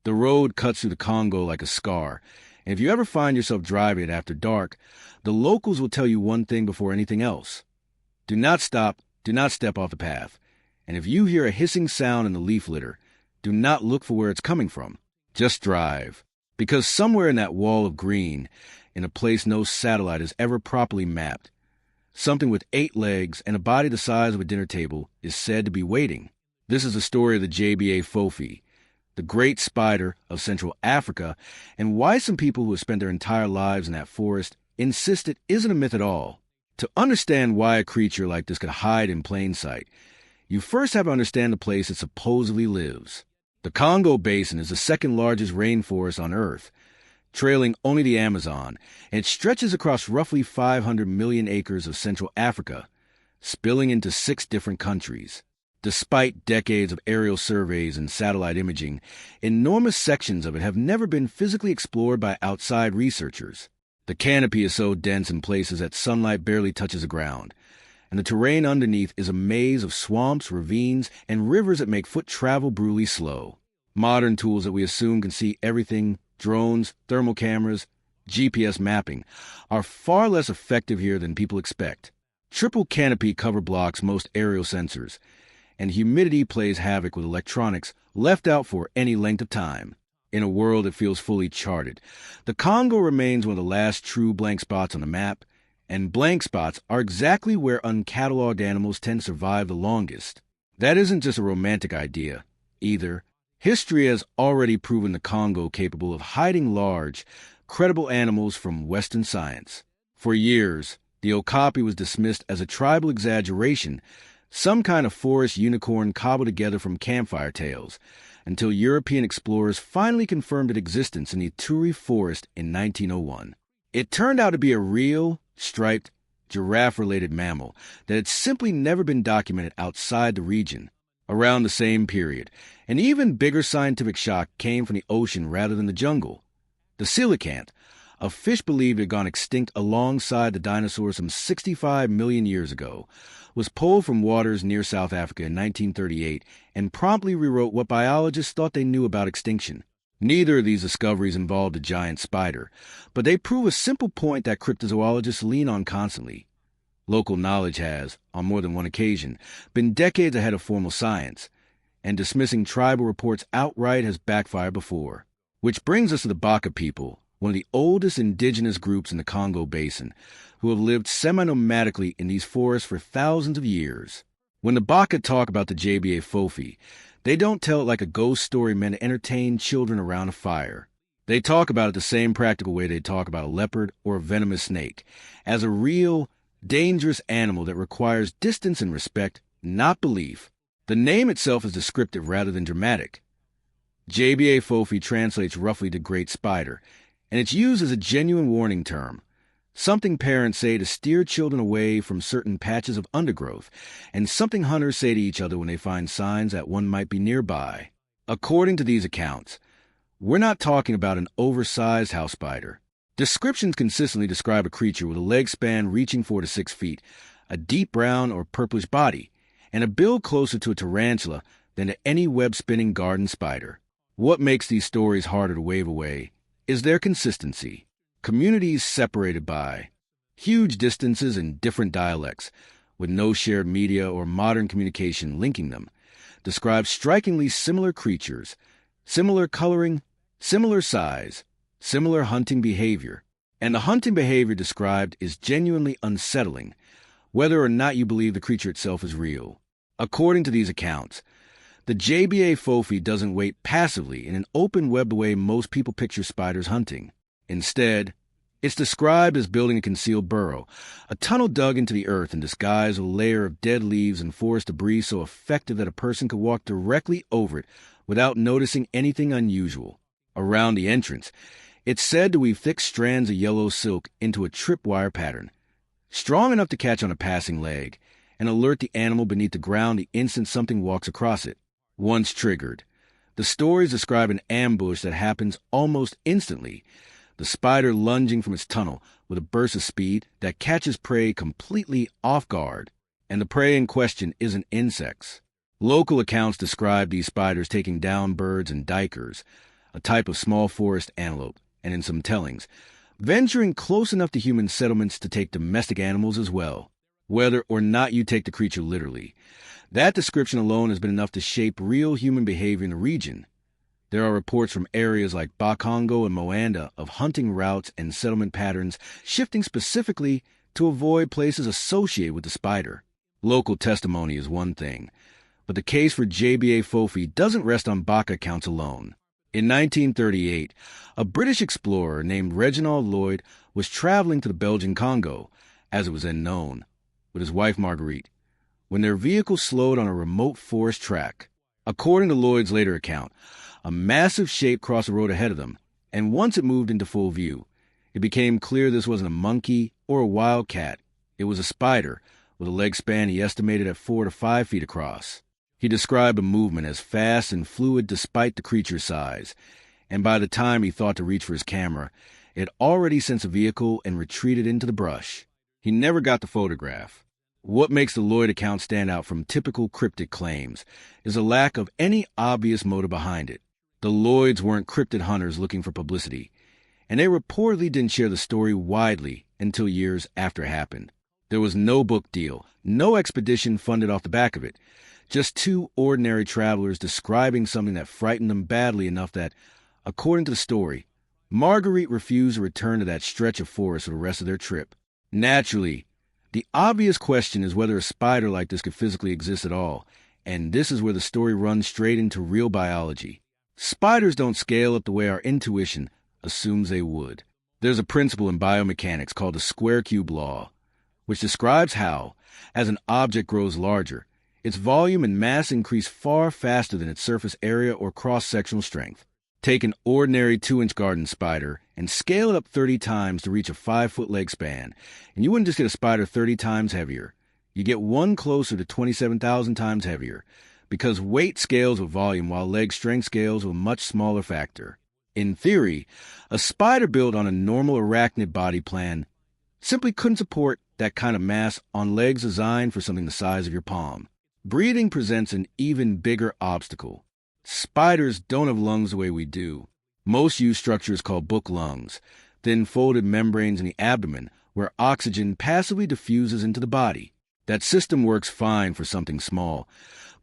The road cuts through the Congo like a scar, and if you ever find yourself driving it after dark, the locals will tell you one thing before anything else. Do not stop, do not step off the path, and if you hear a hissing sound in the leaf litter, do not look for where it's coming from. Just drive, because somewhere in that wall of green, in a place no satellite has ever properly mapped, something with 8 legs and a body the size of a dinner table is said to be waiting. This is the story of the J'Ba Fofi, the great spider of Central Africa, and why some people who have spent their entire lives in that forest insist it isn't a myth at all. To understand why a creature like this could hide in plain sight, you first have to understand the place it supposedly lives. The Congo Basin is the second largest rainforest on Earth, trailing only the Amazon, and it stretches across roughly 500 million acres of Central Africa, spilling into 6 different countries. Despite decades of aerial surveys and satellite imaging, enormous sections of it have never been physically explored by outside researchers. The canopy is so dense in places that sunlight barely touches the ground, and the terrain underneath is a maze of swamps, ravines, and rivers that make foot travel brutally slow. Modern tools that we assume can see everything, drones, thermal cameras, GPS mapping, are far less effective here than people expect. Triple canopy cover blocks most aerial sensors, and humidity plays havoc with electronics left out for any length of time. In a world that feels fully charted, the Congo remains one of the last true blank spots on the map, and blank spots are exactly where uncatalogued animals tend to survive the longest. That isn't just a romantic idea, either. History has already proven the Congo capable of hiding large, credible animals from Western science. For years, the okapi was dismissed as a tribal exaggeration, some kind of forest unicorn cobbled together from campfire tales, until European explorers finally confirmed its existence in the Ituri forest in 1901. It turned out to be a real, striped, giraffe-related mammal that had simply never been documented outside the region. Around the same period, an even bigger scientific shock came from the ocean rather than the jungle. The coelacanth, a fish believed to have gone extinct alongside the dinosaurs some 65 million years ago, was pulled from waters near South Africa in 1938 and promptly rewrote what biologists thought they knew about extinction. Neither of these discoveries involved a giant spider, but they prove a simple point that cryptozoologists lean on constantly. Local knowledge has, on more than one occasion, been decades ahead of formal science, and dismissing tribal reports outright has backfired before. Which brings us to the Baka people, one of the oldest indigenous groups in the Congo Basin, who have lived semi-nomadically in these forests for thousands of years. When the Baka talk about the J'Ba Fofi, they don't tell it like a ghost story meant to entertain children around a fire. They talk about it the same practical way they talk about a leopard or a venomous snake, as a real, dangerous animal that requires distance and respect, not belief. The name itself is descriptive rather than dramatic. J'Ba Fofi translates roughly to great spider, and it's used as a genuine warning term, something parents say to steer children away from certain patches of undergrowth, and something hunters say to each other when they find signs that one might be nearby. According to these accounts, we're not talking about an oversized house spider. Descriptions consistently describe a creature with a leg span reaching 4 to 6 feet, a deep brown or purplish body, and a build closer to a tarantula than to any web-spinning garden spider. What makes these stories harder to wave away is their consistency. Communities separated by huge distances and different dialects, with no shared media or modern communication linking them, describe strikingly similar creatures, similar coloring, similar size, similar hunting behavior. And the hunting behavior described is genuinely unsettling, whether or not you believe the creature itself is real. According to these accounts, the J'Ba Fofi doesn't wait passively in an open web the way most people picture spiders hunting. Instead, it's described as building a concealed burrow, a tunnel dug into the earth and disguised with a layer of dead leaves and forest debris so effective that a person could walk directly over it without noticing anything unusual. Around the entrance, it's said to weave thick strands of yellow silk into a tripwire pattern, strong enough to catch on a passing leg and alert the animal beneath the ground the instant something walks across it. Once triggered, the stories describe an ambush that happens almost instantly, the spider lunging from its tunnel with a burst of speed that catches prey completely off guard, and the prey in question isn't insects. Local accounts describe these spiders taking down birds and duikers, a type of small forest antelope, and in some tellings, venturing close enough to human settlements to take domestic animals as well, whether or not you take the creature literally. That description alone has been enough to shape real human behavior in the region. There are reports from areas like Congo and Moanda of hunting routes and settlement patterns shifting specifically to avoid places associated with the spider. Local testimony is one thing, but the case for J'Ba Fofi doesn't rest on Baka accounts alone. In 1938, a British explorer named Reginald Lloyd was traveling to the Belgian Congo, as it was then known, with his wife Marguerite, when their vehicle slowed on a remote forest track. According to Lloyd's later account, a massive shape crossed the road ahead of them, and once it moved into full view, it became clear this wasn't a monkey or a wild cat. It was a spider, with a leg span he estimated at 4 to 5 feet across. He described the movement as fast and fluid despite the creature's size, and by the time he thought to reach for his camera, it had already sensed the vehicle and retreated into the brush. He never got the photograph. What makes the Lloyd account stand out from typical cryptid claims is a lack of any obvious motive behind it. The Lloyds weren't cryptid hunters looking for publicity, and they reportedly didn't share the story widely until years after it happened. There was no book deal, no expedition funded off the back of it, just two ordinary travelers describing something that frightened them badly enough that, according to the story, Marguerite refused to return to that stretch of forest for the rest of their trip. Naturally, the obvious question is whether a spider like this could physically exist at all, and this is where the story runs straight into real biology. Spiders don't scale up the way our intuition assumes they would. There's a principle in biomechanics called the square cube law, which describes how, as an object grows larger, its volume and mass increase far faster than its surface area or cross-sectional strength. Take an ordinary 2-inch garden spider and scale it up 30 times to reach a 5-foot leg span, and you wouldn't just get a spider 30 times heavier. You get one closer to 27,000 times heavier, because weight scales with volume while leg strength scales with a much smaller factor. In theory, a spider built on a normal arachnid body plan simply couldn't support that kind of mass on legs designed for something the size of your palm. Breathing presents an even bigger obstacle. Spiders don't have lungs the way we do. Most use structures called book lungs, thin folded membranes in the abdomen where oxygen passively diffuses into the body. That system works fine for something small,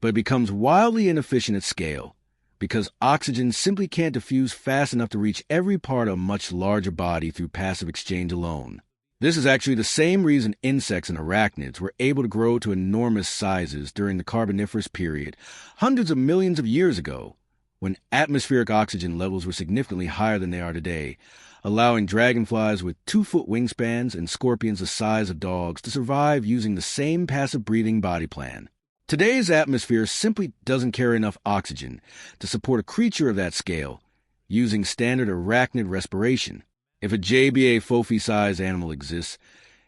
but it becomes wildly inefficient at scale, because oxygen simply can't diffuse fast enough to reach every part of a much larger body through passive exchange alone. This is actually the same reason insects and arachnids were able to grow to enormous sizes during the Carboniferous period, hundreds of millions of years ago, when atmospheric oxygen levels were significantly higher than they are today, allowing dragonflies with 2-foot wingspans and scorpions the size of dogs to survive using the same passive breathing body plan. Today's atmosphere simply doesn't carry enough oxygen to support a creature of that scale using standard arachnid respiration. If a J'Ba Fofi-sized animal exists,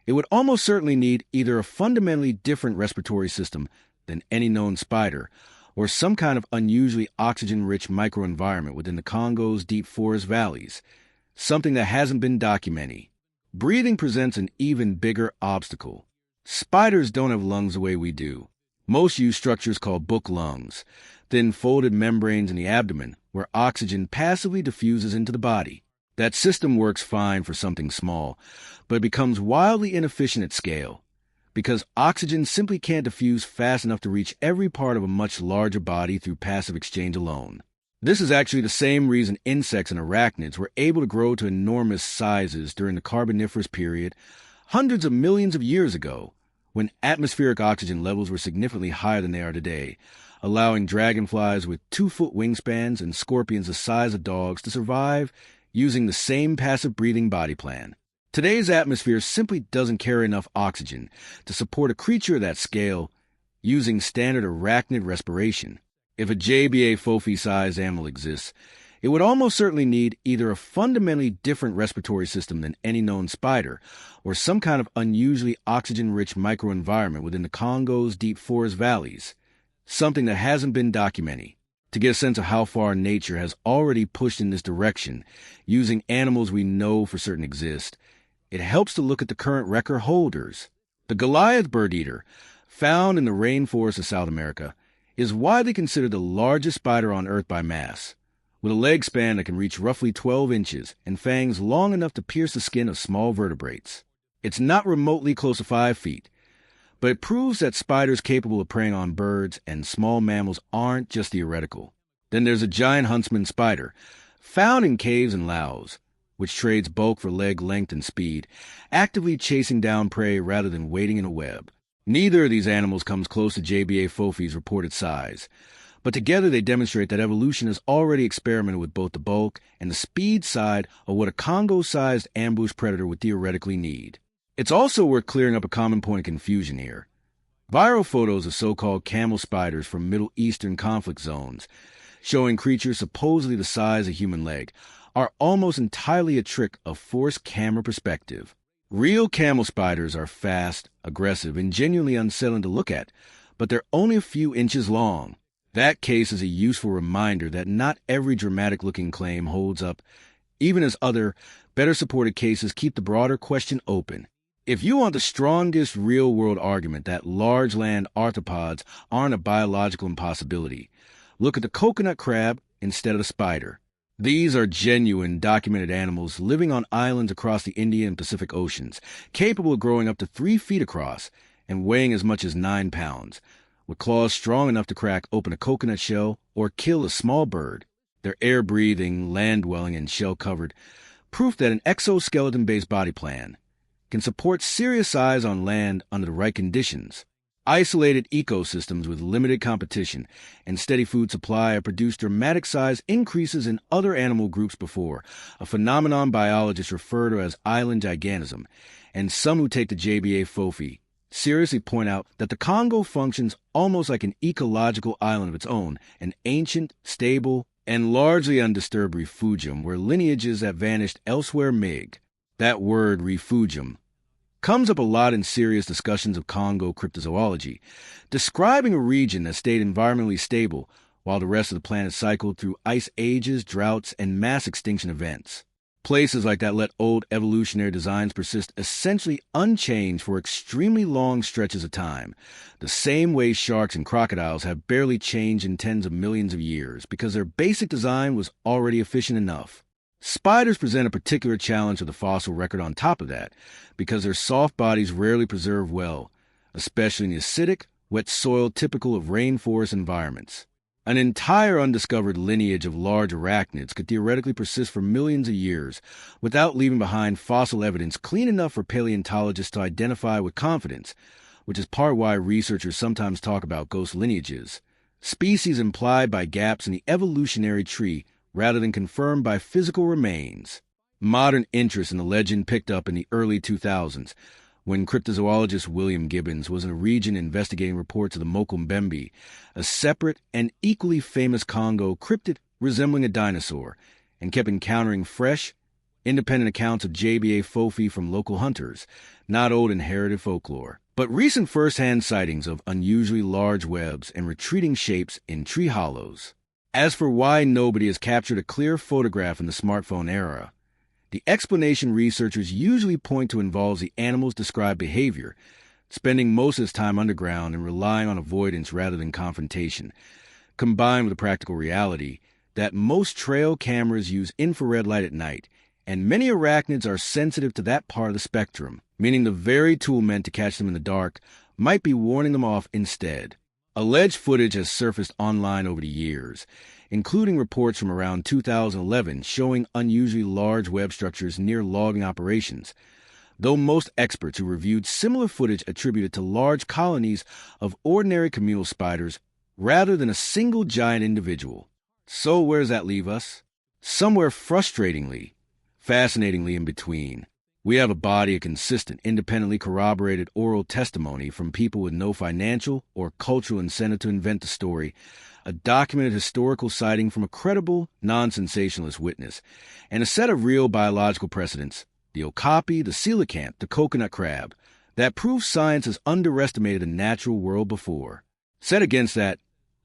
it would almost certainly need either a fundamentally different respiratory system than any known spider, or some kind of unusually oxygen-rich microenvironment within the Congo's deep forest valleys, something that hasn't been documented. Breathing presents an even bigger obstacle. Spiders don't have lungs the way we do. Most use structures called book lungs, thin folded membranes in the abdomen where oxygen passively diffuses into the body. That system works fine for something small, but it becomes wildly inefficient at scale, because oxygen simply can't diffuse fast enough to reach every part of a much larger body through passive exchange alone. This is actually the same reason insects and arachnids were able to grow to enormous sizes during the Carboniferous period, hundreds of millions of years ago, when atmospheric oxygen levels were significantly higher than they are today, allowing dragonflies with 2-foot wingspans and scorpions the size of dogs to survive using the same passive breathing body plan. Today's atmosphere simply doesn't carry enough oxygen to support a creature of that scale using standard arachnid respiration. If a J'Ba Fofi-sized animal exists, it would almost certainly need either a fundamentally different respiratory system than any known spider, or some kind of unusually oxygen-rich microenvironment within the Congo's deep forest valleys, something that hasn't been documented. To get a sense of how far nature has already pushed in this direction, using animals we know for certain exist, it helps to look at the current record holders. The Goliath bird eater, found in the rainforests of South America, is widely considered the largest spider on Earth by mass, with a leg span that can reach roughly 12 inches and fangs long enough to pierce the skin of small vertebrates. It's not remotely close to 5 feet, but it proves that spiders capable of preying on birds and small mammals aren't just theoretical. Then there's a giant huntsman spider, found in caves in Laos, which trades bulk for leg length and speed, actively chasing down prey rather than waiting in a web. Neither of these animals comes close to J'Ba Fofi's reported size, but together they demonstrate that evolution has already experimented with both the bulk and the speed side of what a Congo-sized ambush predator would theoretically need. It's also worth clearing up a common point of confusion here. Viral photos of so-called camel spiders from Middle Eastern conflict zones, showing creatures supposedly the size of a human leg, are almost entirely a trick of forced camera perspective. Real camel spiders are fast, aggressive, and genuinely unsettling to look at, but they're only a few inches long. That case is a useful reminder that not every dramatic-looking claim holds up, even as other, better-supported cases keep the broader question open. If you want the strongest real-world argument that large land arthropods aren't a biological impossibility, look at the coconut crab instead of the spider. These are genuine, documented animals living on islands across the Indian and Pacific Oceans, capable of growing up to 3 feet across and weighing as much as 9 pounds, with claws strong enough to crack open a coconut shell or kill a small bird. They're air-breathing, land-dwelling, and shell-covered, proof that an exoskeleton-based body plan can support serious size on land under the right conditions. Isolated ecosystems with limited competition and steady food supply have produced dramatic size increases in other animal groups before, a phenomenon biologists refer to as island gigantism, and some who take the J'Ba Fofi seriously point out that the Congo functions almost like an ecological island of its own, an ancient, stable, and largely undisturbed refugium where lineages that vanished elsewhere mig. That word, refugium, comes up a lot in serious discussions of Congo cryptozoology, describing a region that stayed environmentally stable while the rest of the planet cycled through ice ages, droughts, and mass extinction events. Places like that let old evolutionary designs persist essentially unchanged for extremely long stretches of time, the same way sharks and crocodiles have barely changed in tens of millions of years because their basic design was already efficient enough. Spiders present a particular challenge to the fossil record on top of that, because their soft bodies rarely preserve well, especially in the acidic, wet soil typical of rainforest environments. An entire undiscovered lineage of large arachnids could theoretically persist for millions of years without leaving behind fossil evidence clean enough for paleontologists to identify with confidence, which is part why researchers sometimes talk about ghost lineages, species implied by gaps in the evolutionary tree rather than confirmed by physical remains. Modern interest in the legend picked up in the early 2000s, when cryptozoologist William Gibbons was in a region investigating reports of the Mokombembe, a separate and equally famous Congo cryptid resembling a dinosaur, and kept encountering fresh, independent accounts of J'Ba Fofi from local hunters, not old inherited folklore, but recent first-hand sightings of unusually large webs and retreating shapes in tree hollows. As for why nobody has captured a clear photograph in the smartphone era, the explanation researchers usually point to involves the animal's described behavior, spending most of its time underground and relying on avoidance rather than confrontation, combined with the practical reality that most trail cameras use infrared light at night, and many arachnids are sensitive to that part of the spectrum, meaning the very tool meant to catch them in the dark might be warning them off instead. Alleged footage has surfaced online over the years, including reports from around 2011 showing unusually large web structures near logging operations, though most experts who reviewed similar footage attributed to large colonies of ordinary communal spiders rather than a single giant individual. So where does that leave us? Somewhere frustratingly, fascinatingly in between. We have a body of consistent, independently corroborated oral testimony from people with no financial or cultural incentive to invent the story, a documented historical sighting from a credible, non-sensationalist witness, and a set of real biological precedents, the okapi, the coelacanth, the coconut crab, that prove science has underestimated the natural world before. Set against that,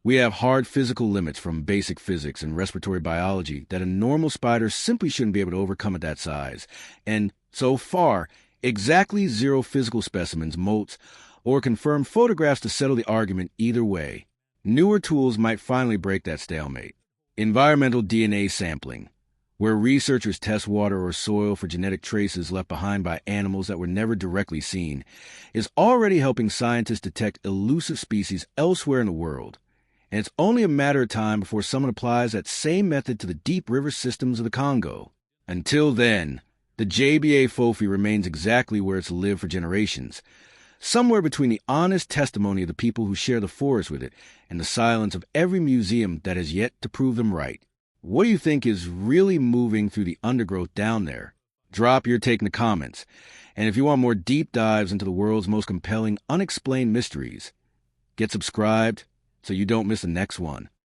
we have hard physical limits from basic physics and respiratory biology that a normal spider simply shouldn't be able to overcome at that size, and so far, exactly zero physical specimens, molts, or confirmed photographs to settle the argument either way. Newer tools might finally break that stalemate. Environmental DNA sampling, where researchers test water or soil for genetic traces left behind by animals that were never directly seen, is already helping scientists detect elusive species elsewhere in the world. And it's only a matter of time before someone applies that same method to the deep river systems of the Congo. Until then, the J'Ba Fofi remains exactly where it's lived for generations, somewhere between the honest testimony of the people who share the forest with it and the silence of every museum that has yet to prove them right. What do you think is really moving through the undergrowth down there? Drop your take in the comments. And if you want more deep dives into the world's most compelling unexplained mysteries, get subscribed so you don't miss the next one.